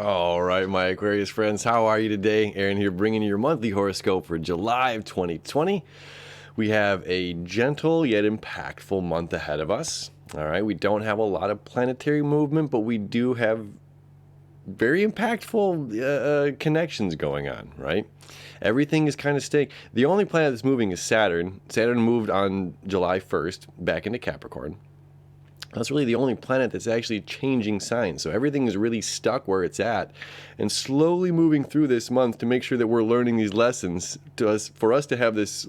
All right, my Aquarius friends, how are you today? Aaron here, bringing you your monthly horoscope for July of 2020. We have a gentle yet impactful month ahead of us. All right, we don't have a lot of planetary movement, but we do have very impactful connections going on, right? Everything is kind of staying. The only planet that's moving is Saturn. Saturn moved on July 1st back into Capricorn. That's really the only planet that's actually changing signs. So everything is really stuck where it's at and slowly moving through this month to make sure that we're learning these lessons for us to have this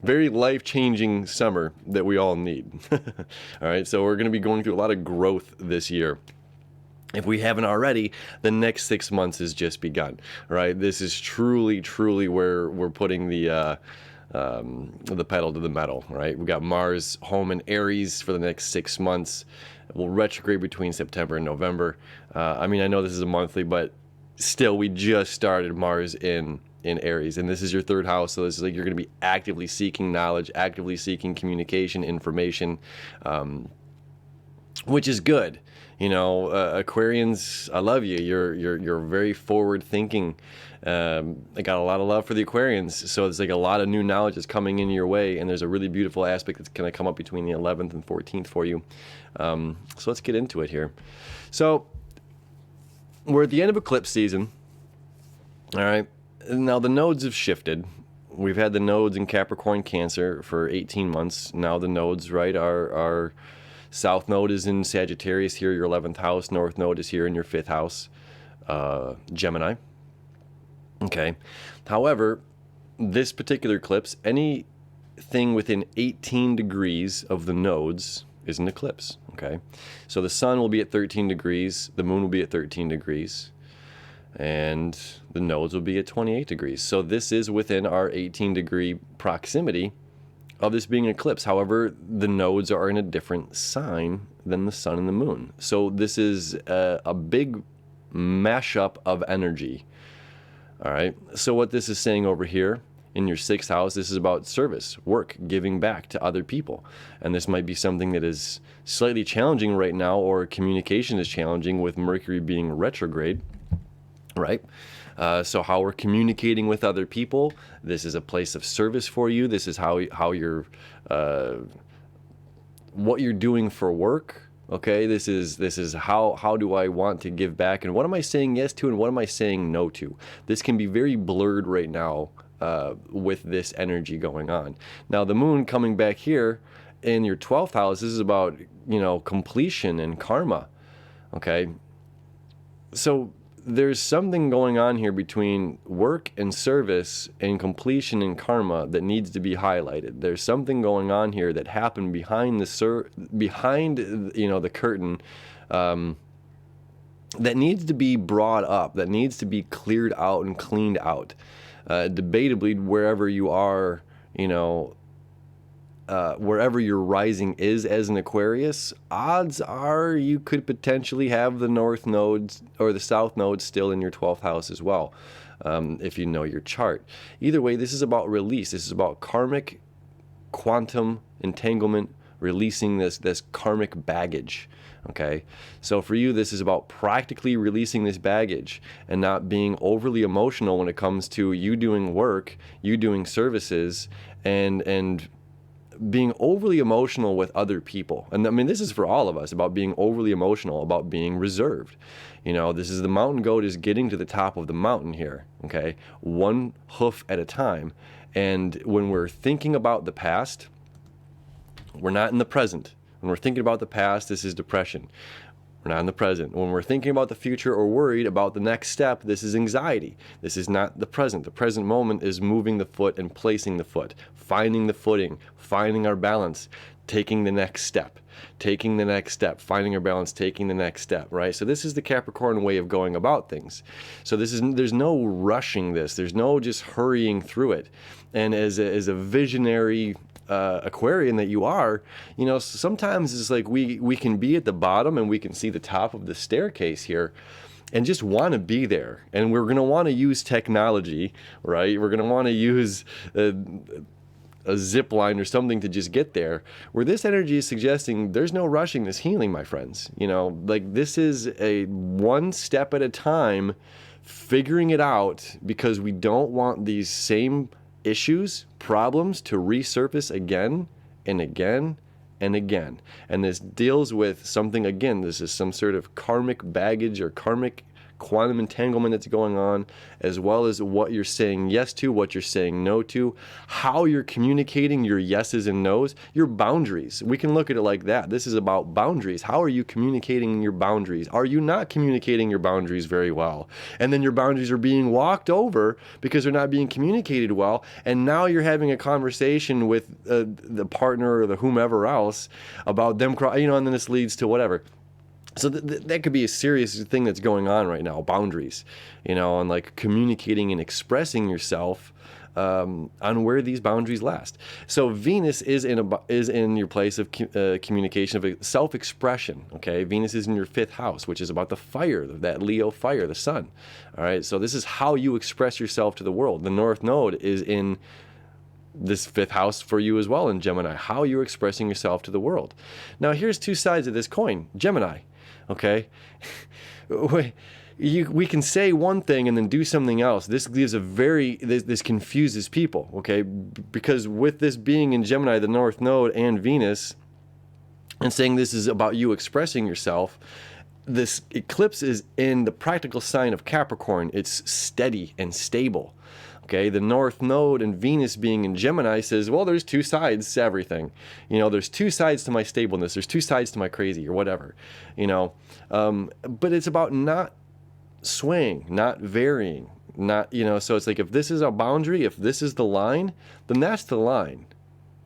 very life-changing summer that we all need. All right, so we're going to be going through a lot of growth this year. If we haven't already, the next 6 months has just begun. All right, this is truly where we're putting the pedal to the metal, right? We got Mars home in Aries for the next 6 months. We'll retrograde between September and November. I know this is a monthly, but still, we just started Mars in Aries, and this is your third house, so this is like you're going to be actively seeking knowledge, actively seeking communication, information, which is good. You know, Aquarians, I love you. You're very forward thinking. I got a lot of love for the Aquarians, so it's like a lot of new knowledge is coming in your way, and there's a really beautiful aspect that's going to come up between the 11th and 14th for you. So let's get into it here. So we're at the end of eclipse season. All right. Now the nodes have shifted. We've had the nodes in Capricorn, Cancer for 18 months. Now the nodes, right, are South node is in Sagittarius here, your 11th house. North node is here in your 5th house, Gemini. Okay. However, this particular eclipse, anything within 18 degrees of the nodes is an eclipse. Okay. So the sun will be at 13 degrees, the moon will be at 13 degrees, and the nodes will be at 28 degrees. So this is within our 18-degree proximity of this being an eclipse. However, the nodes are in a different sign than the sun and the moon. So this is a big mashup of energy. All right. So what this is saying over here in your 6th house, this is about service, work, giving back to other people. And this might be something that is slightly challenging right now, or communication is challenging with Mercury being retrograde, right? So how we're communicating with other people, this is a place of service for you. This is how you're, what you're doing for work. Okay, this is how do I want to give back, and what am I saying yes to, and what am I saying no to? This can be very blurred right now with this energy going on. Now the moon coming back here in your 12th house, this is about, completion and karma. Okay, so there's something going on here between work and service and completion and karma that needs to be highlighted. There's something going on here that happened behind the curtain that needs to be brought up, that needs to be cleared out and cleaned out. Debatably, wherever you are, wherever your rising is as an Aquarius, odds are you could potentially have the North Node or the South Node still in your 12th house as well, if you know your chart. Either way, this is about release. This is about karmic quantum entanglement, releasing this karmic baggage. Okay, so for you, this is about practically releasing this baggage and not being overly emotional when it comes to you doing work, you doing services, and being overly emotional with other people. And this is for all of us, about being overly emotional, about being reserved. This is the mountain goat is getting to the top of the mountain here, okay? One hoof at a time. And when we're thinking about the past, we're not in the present. When we're thinking about the past, this is depression. We're not in the present. When we're thinking about the future or worried about the next step, this is anxiety. This is not the present. The present moment is moving the foot and placing the foot, finding the footing, finding our balance, taking the next step, finding our balance, taking the next step, right? So this is the Capricorn way of going about things. So there's no rushing this. There's no just hurrying through it. And as a visionary Aquarian that you are, sometimes it's like we can be at the bottom and we can see the top of the staircase here and just want to be there. And we're going to want to use technology, right? We're going to want to use a zip line or something to just get there, where this energy is suggesting there's no rushing this healing, my friends. You know, like this is a one step at a time, figuring it out, because we don't want these same issues, problems to resurface again and again and again. And this deals with something, again, this is some sort of karmic baggage or karmic quantum entanglement that's going on, as well as what you're saying yes to, what you're saying no to, how you're communicating your yeses and nos, your boundaries. We can look at it like that. This is about boundaries. How are you communicating your boundaries? Are you not communicating your boundaries very well? And then your boundaries are being walked over because they're not being communicated well, and now you're having a conversation with the partner or the whomever else about them, and then this leads to whatever. So that could be a serious thing that's going on right now, boundaries, and like communicating and expressing yourself on where these boundaries last. So Venus is in your place of communication, of self-expression, okay? Venus is in your 5th house, which is about the fire, that Leo fire, the sun, all right? So this is how you express yourself to the world. The North Node is in this 5th house for you as well in Gemini, how you're expressing yourself to the world. Now, here's two sides of this coin, Gemini. Okay, we can say one thing and then do something else. This gives this confuses people, okay? Because with this being in Gemini, the North Node and Venus, and saying this is about you expressing yourself, this eclipse is in the practical sign of Capricorn. It's steady and stable. Okay, the North Node and Venus being in Gemini says, well, there's two sides to everything. There's two sides to my stableness. There's two sides to my crazy or whatever, But it's about not swaying, not varying, not, so it's like if this is a boundary, if this is the line, then that's the line.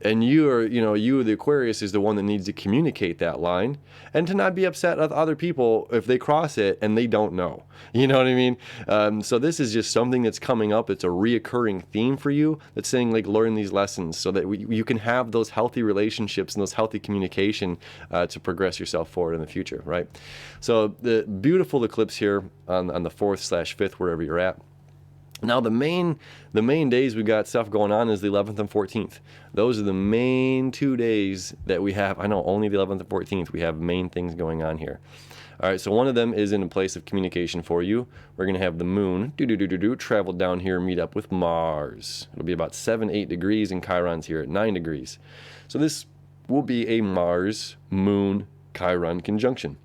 And you, the Aquarius, is the one that needs to communicate that line, and to not be upset with other people if they cross it and they don't know. You know what I mean? So this is just something that's coming up. It's a reoccurring theme for you that's saying, like, learn these lessons so that you can have those healthy relationships and those healthy communication to progress yourself forward in the future, right? So the beautiful eclipse here on the 4th/5th, wherever you're at. Now the main days we got stuff going on is the 11th and 14th. Those are the main 2 days that we have. I know only the 11th and 14th we have main things going on here. All right, so one of them is in a place of communication for you. We're going to have the moon travel down here and meet up with Mars. It'll be about 7-8 degrees, and Chiron's here at 9 degrees. So this will be a Mars Moon Chiron conjunction.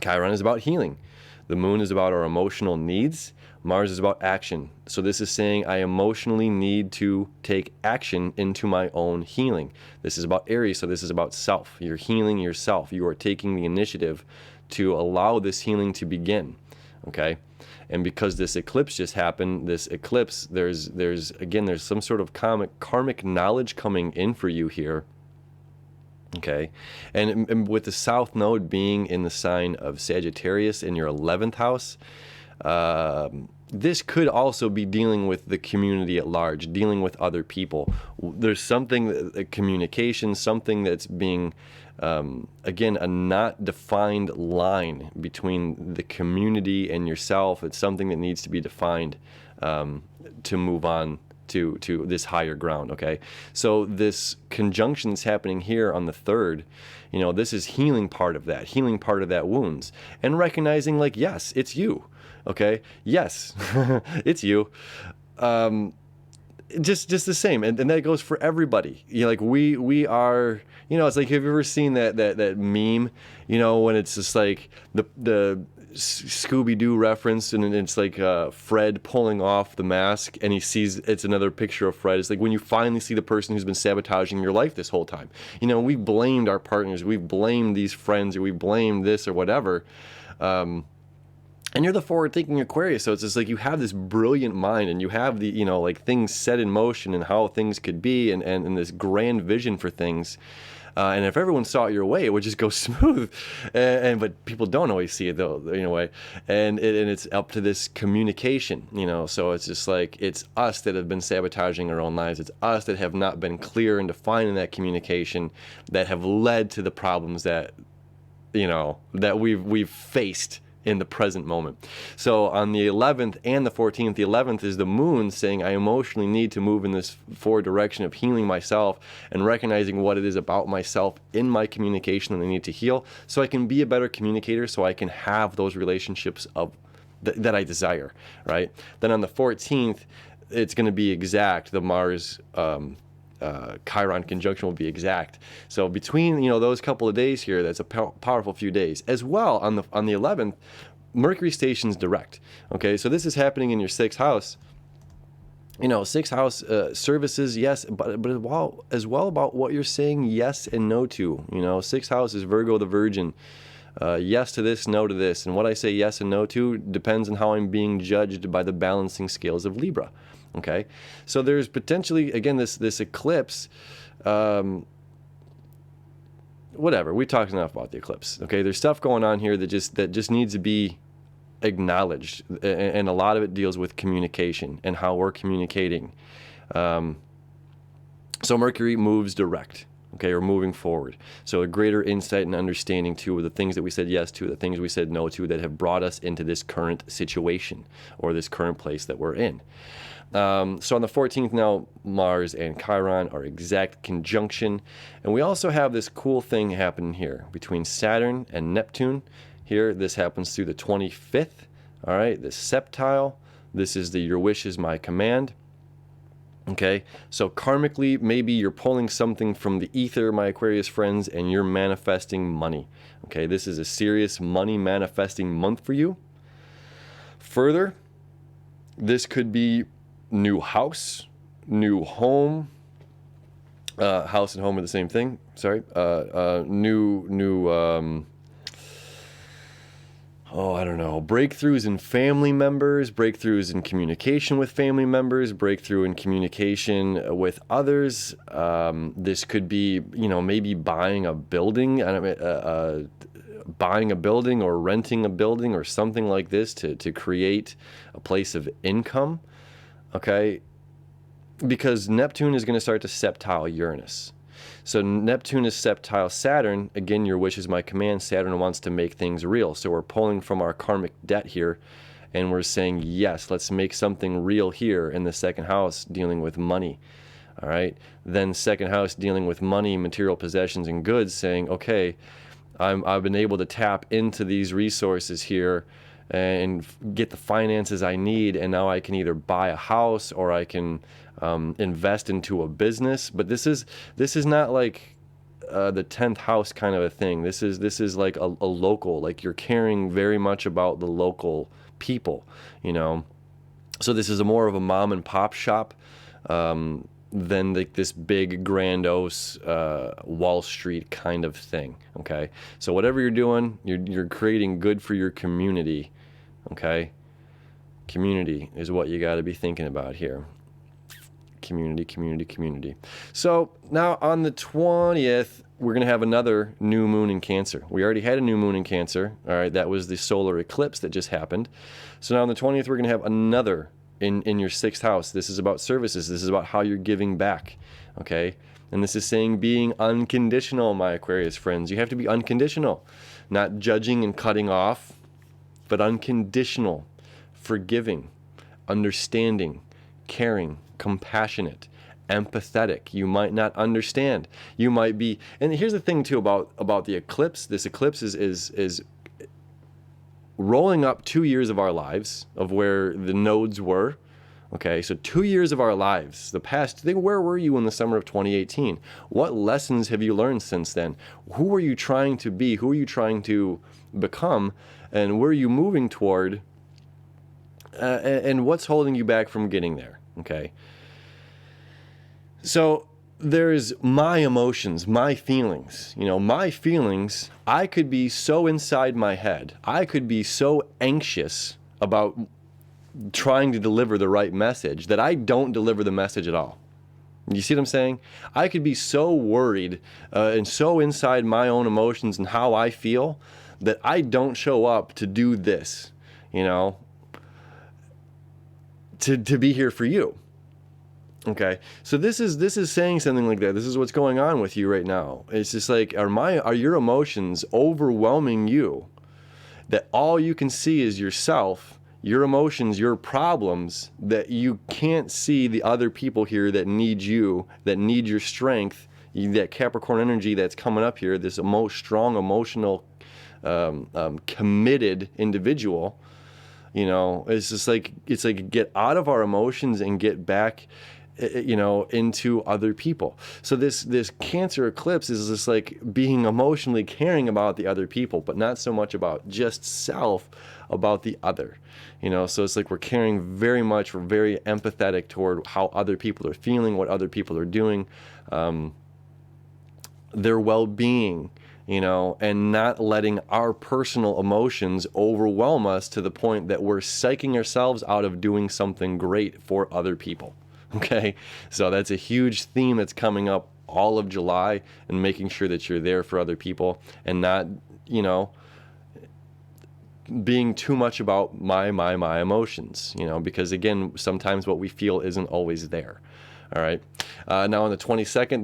Chiron is about healing. The moon is about our emotional needs. Mars is about action. So this is saying I emotionally need to take action into my own healing. This is about Aries, so this is about self. You're healing yourself. You are taking the initiative to allow this healing to begin, okay? And because this eclipse just happened, there's some sort of karmic knowledge coming in for you here. Okay, and with the South Node being in the sign of Sagittarius in your 11th house, this could also be dealing with the community at large, dealing with other people. There's something, a communication, something that's being, again, a not defined line between the community and yourself. It's something that needs to be defined to move on to this higher ground, okay? So this conjunction is happening here on the 3rd. This is healing part of that wounds, and recognizing, like, yes, it's you, okay? Yes, it's you. Just the same, and that goes for everybody. Like we are, it's like, have you ever seen that meme, when it's just like the Scooby-Doo reference, and it's like Fred pulling off the mask, and he sees it's another picture of Fred. It's like when you finally see the person who's been sabotaging your life this whole time. We blamed our partners, we've blamed these friends, or we blamed this or whatever. And you're the forward-thinking Aquarius, so it's just like you have this brilliant mind, and you have the, like, things set in motion and how things could be, and this grand vision for things. And if everyone saw it your way, it would just go smooth. But people don't always see it, though, in a way. And it's up to this communication, So it's just like, it's us that have been sabotaging our own lives. It's us that have not been clear and defining that communication that have led to the problems that, that we've faced in the present moment. So on the 11th and the 14th, the 11th is the moon saying I emotionally need to move in this forward direction of healing myself and recognizing what it is about myself in my communication that I need to heal so I can be a better communicator, so I can have those relationships that I desire, right? Then on the 14th, it's going to be exact. The Mars Chiron conjunction will be exact. So between those couple of days here, that's a powerful few days. As well on the 11th, Mercury stations direct. Okay, so this is happening in your 6th house. Sixth house services, yes, but as well about what you're saying yes and no to. 6th house is Virgo the Virgin. Yes to this, no to this. And what I say yes and no to depends on how I'm being judged by the balancing scales of Libra. Okay, so there's potentially, again, this eclipse, whatever, we talked enough about the eclipse. Okay, there's stuff going on here that just needs to be acknowledged, and a lot of it deals with communication and how we're communicating. So Mercury moves direct. Okay, or moving forward. So a greater insight and understanding to the things that we said yes to, the things we said no to, that have brought us into this current situation or this current place that we're in. So on the 14th now, Mars and Chiron are exact conjunction. And we also have this cool thing happening here between Saturn and Neptune. Here, this happens through the 25th. All right, the septile. This is the your wish is my command. Okay, so karmically, maybe you're pulling something from the ether, my Aquarius friends, and you're manifesting money. Okay, this is a serious money manifesting month for you. Further, this could be new house, new home. House and home are the same thing. Sorry, I don't know, breakthroughs in family members, breakthroughs in communication with family members, breakthrough in communication with others. This could be, maybe buying a building, buying a building or renting a building or something like this to create a place of income, okay? Because Neptune is going to start to septile Uranus. So Neptune is septile Saturn. Again, your wish is my command. Saturn wants to make things real. So we're pulling from our karmic debt here, and we're saying, yes, let's make something real here in the 2nd house dealing with money. All right. Then 2nd house dealing with money, material possessions, and goods, saying, okay, I've been able to tap into these resources here and get the finances I need, and now I can either buy a house or I can invest into a business. But this is not like the 10th house kind of a thing. This is like a local, like you're caring very much about the local people, So this is more of a mom and pop shop than like this big grandiose Wall Street kind of thing. Okay, so whatever you're doing, you're creating good for your community. Okay, community is what you got to be thinking about here. Community. So now on the 20th, we're going to have another new moon in Cancer. We already had a new moon in Cancer. All right, that was the solar eclipse that just happened. So now on the 20th, we're going to have another in your 6th house. This is about services. This is about how you're giving back. Okay, and this is saying being unconditional, my Aquarius friends. You have to be unconditional, not judging and cutting off, but unconditional, forgiving, understanding, caring, compassionate, empathetic. You might not understand. You might be, and here's the thing too about the eclipse. This eclipse is rolling up 2 years of our lives of where the nodes were. Okay, so 2 years of our lives, the past, where were you in the summer of 2018? What lessons have you learned since then? Who are you trying to be? Who are you trying to become? And where are you moving toward? And what's holding you back from getting there? Okay. So there's my emotions, my feelings. My feelings, I could be so inside my head. I could be so anxious about trying to deliver the right message that I don't deliver the message at all. You see what I'm saying? I could be so worried and so inside my own emotions and how I feel that I don't show up to do this, to be here for you. Okay, so this is saying something like that. This is what's going on with you right now. It's just like, are your emotions overwhelming you that all you can see is yourself, your emotions, your problems, that you can't see the other people here that need you, that need your strength, that Capricorn energy that's coming up here, this strong, emotional, committed individual. You know, it's just like, it's like get out of our emotions and get back, you know, into other people. So this Cancer eclipse is just like being emotionally caring about the other people, but not so much about just self, about the other. You know, so it's like we're caring very much, we're very empathetic toward how other people are feeling, what other people are doing, their well-being, you know, and not letting our personal emotions overwhelm us to the point that we're psyching ourselves out of doing something great for other people. Okay, so that's a huge theme that's coming up all of July, and making sure that you're there for other people and not, you know, being too much about my emotions, you know, because again, sometimes what we feel isn't always there. All right. Now on the 22nd,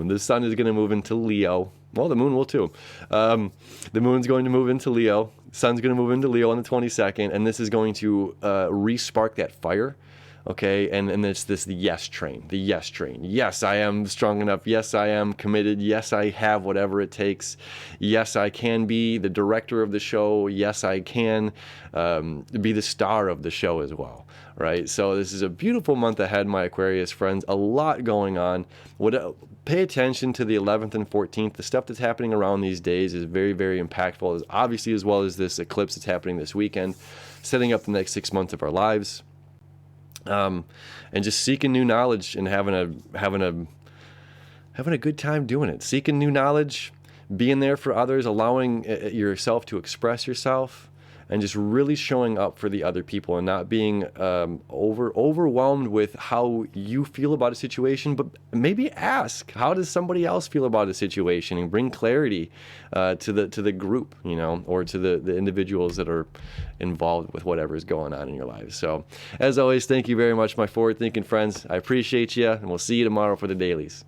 the sun is going to move into Leo. Well, the moon will too. The moon's going to move into Leo. Sun's going to move into Leo on the 22nd, and this is going to re-spark that fire. Okay, and it's the yes train, the yes train. Yes, I am strong enough. Yes, I am committed. Yes, I have whatever it takes. Yes, I can be the director of the show. Yes, I can be the star of the show as well, right? So this is a beautiful month ahead, my Aquarius friends. A lot going on. Pay attention to the 11th and 14th. The stuff that's happening around these days is very, very impactful, obviously, as well as this eclipse that's happening this weekend, setting up the next 6 months of our lives. And just seeking new knowledge and having a good time doing it. Seeking new knowledge, being there for others, allowing yourself to express yourself, and just really showing up for the other people and not being overwhelmed with how you feel about a situation, but maybe ask, how does somebody else feel about a situation, and bring clarity to the group, you know, or to the individuals that are involved with whatever is going on in your lives. So as always, thank you very much, my forward-thinking friends. I appreciate you, and we'll see you tomorrow for the dailies.